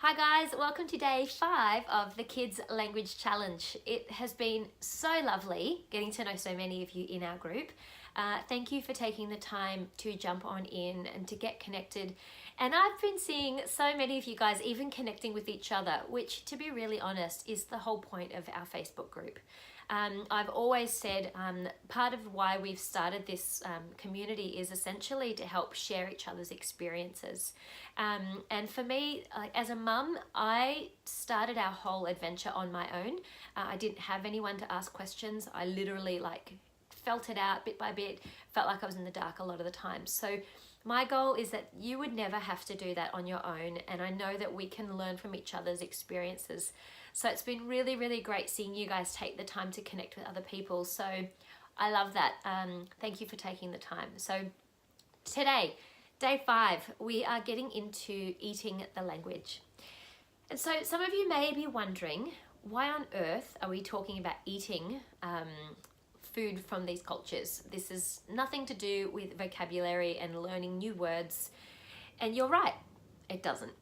Hi guys, welcome to day 5 of the Kids Language Challenge. It has been so lovely getting to know so many of you in our group. Thank you for taking the time to jump on in and to get connected. And I've been seeing so many of you guys even connecting with each other, which, to be really honest, is the whole point of our Facebook group. I've always said part of why we've started this community is essentially to help share each other's experiences. And for me, as a mum, I started our whole adventure on my own. I didn't have anyone to ask questions. I literally felt it out bit by bit, felt like I was in the dark a lot of the time. So my goal is that you would never have to do that on your own, and I know that we can learn from each other's experiences. So it's been really, really great seeing you guys take the time to connect with other people. So I love that. Thank you for taking the time. So today, day 5, we are getting into eating the language. And so some of you may be wondering, why on earth are we talking about eating food from these cultures? This is nothing to do with vocabulary and learning new words. And you're right, it doesn't.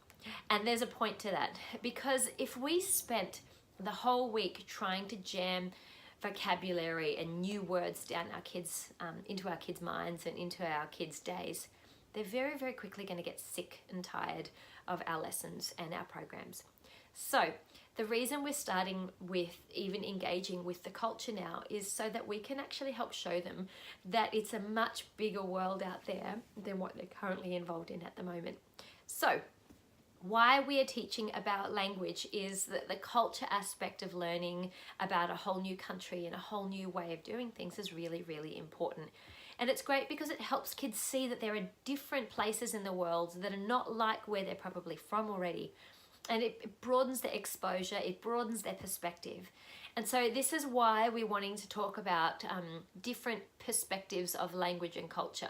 And there's a point to that, because if we spent the whole week trying to jam vocabulary and new words down our kids, into our kids' minds and into our kids' days, they're very, very quickly going to get sick and tired of our lessons and our programs. So the reason we're starting with even engaging with the culture now is so that we can actually help show them that it's a much bigger world out there than what they're currently involved in at the moment. So why we are teaching about language is that the culture aspect of learning about a whole new country and a whole new way of doing things is really, really important. And it's great because it helps kids see that there are different places in the world that are not like where they're probably from already. And it broadens their exposure, it broadens their perspective. And so this is why we're wanting to talk about different perspectives of language and culture.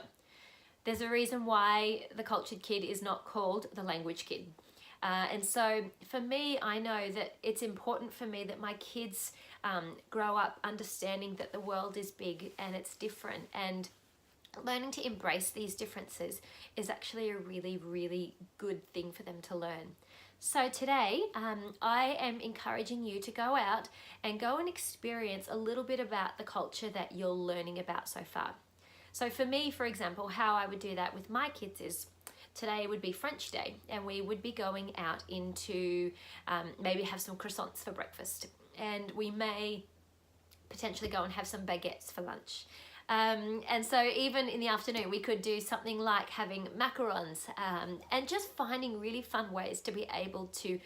There's a reason why the cultured kid is not called the language kid. And so for me, I know that it's important for me that my kids grow up understanding that the world is big and it's different, and learning to embrace these differences is actually a really, really good thing for them to learn. So today, I am encouraging you to go out and go and experience a little bit about the culture that you're learning about so far. So for me, for example, how I would do that with my kids is today would be French day, and we would be going out into maybe have some croissants for breakfast, and we may potentially go and have some baguettes for lunch. And so even in the afternoon, we could do something like having macarons, and just finding really fun ways to be able to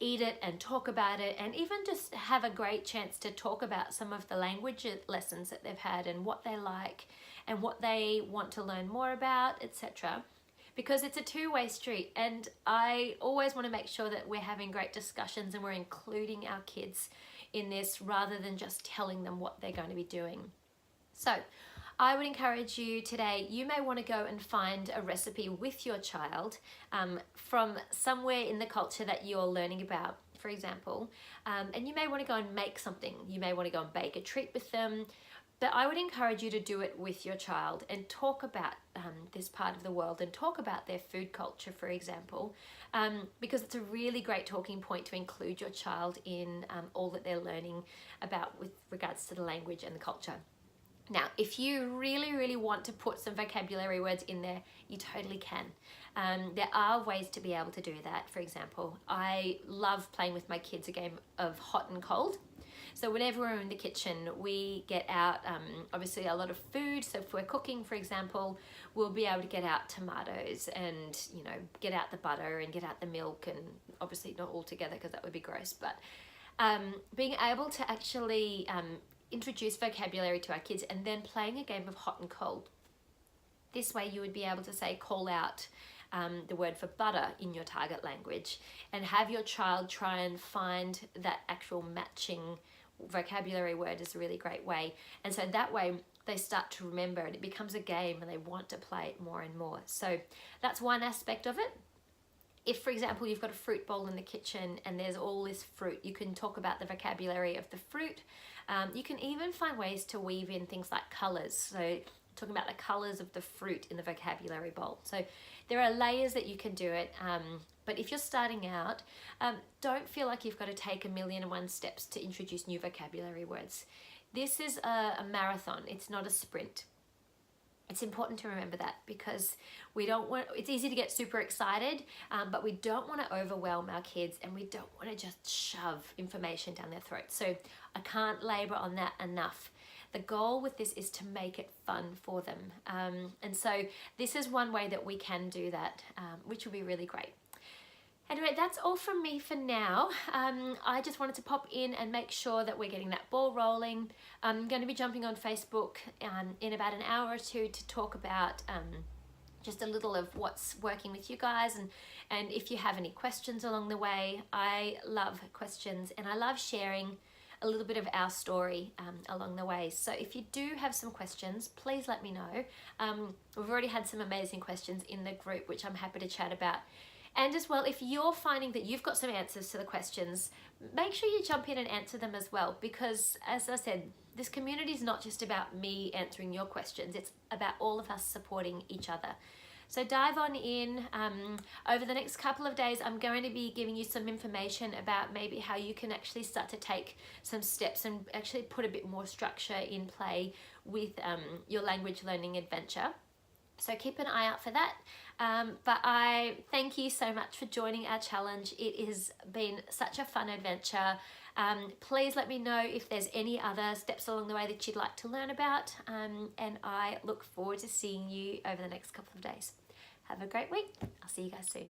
eat it and talk about it, and even just have a great chance to talk about some of the language lessons that they've had and what they like and what they want to learn more about, etc. Because it's a two-way street, and I always want to make sure that we're having great discussions and we're including our kids in this rather than just telling them what they're going to be doing. So I would encourage you today, you may want to go and find a recipe with your child from somewhere in the culture that you're learning about, for example, and you may want to go and make something. You may want to go and bake a treat with them, but I would encourage you to do it with your child and talk about this part of the world and talk about their food culture, for example, because it's a really great talking point to include your child in all that they're learning about with regards to the language and the culture. Now, if you really, really want to put some vocabulary words in there, you totally can. There are ways to be able to do that. For example, I love playing with my kids a game of hot and cold. So whenever we're in the kitchen, we get out obviously a lot of food. So if we're cooking, for example, we'll be able to get out tomatoes and, get out the butter and get out the milk, and obviously not all together because that would be gross, but being able to actually introduce vocabulary to our kids and then playing a game of hot and cold. This way you would be able to say, call out the word for butter in your target language, and have your child try and find that actual matching vocabulary word is a really great way. And so that way they start to remember and it becomes a game and they want to play it more and more. So that's one aspect of it. If, for example, you've got a fruit bowl in the kitchen and there's all this fruit, you can talk about the vocabulary of the fruit. You can even find ways to weave in things like colours. So talking about the colours of the fruit in the vocabulary bowl. So there are layers that you can do it, But if you're starting out, don't feel like you've got to take 1,000,001 steps to introduce new vocabulary words. This is a marathon, it's not a sprint. It's important to remember that, because we don't want, it's easy to get super excited, but we don't want to overwhelm our kids, and we don't want to just shove information down their throat. So I can't labor on that enough. The goal with this is to make it fun for them. And so this is one way that we can do that, which will be really great. Anyway, that's all from me for now. I just wanted to pop in and make sure that we're getting that ball rolling. I'm going to be jumping on Facebook in about an hour or two to talk about just a little of what's working with you guys, and if you have any questions along the way. I love questions, and I love sharing a little bit of our story along the way. So if you do have some questions, please let me know. We've already had some amazing questions in the group, which I'm happy to chat about. And as well, if you're finding that you've got some answers to the questions, make sure you jump in and answer them as well, because as I said, this community is not just about me answering your questions, it's about all of us supporting each other. So dive on in. Over the next couple of days, I'm going to be giving you some information about maybe how you can actually start to take some steps and actually put a bit more structure in play with your language learning adventure. So keep an eye out for that. But I thank you so much for joining our challenge. It has been such a fun adventure. Please let me know if there's any other steps along the way that you'd like to learn about. And I look forward to seeing you over the next couple of days. Have a great week. I'll see you guys soon.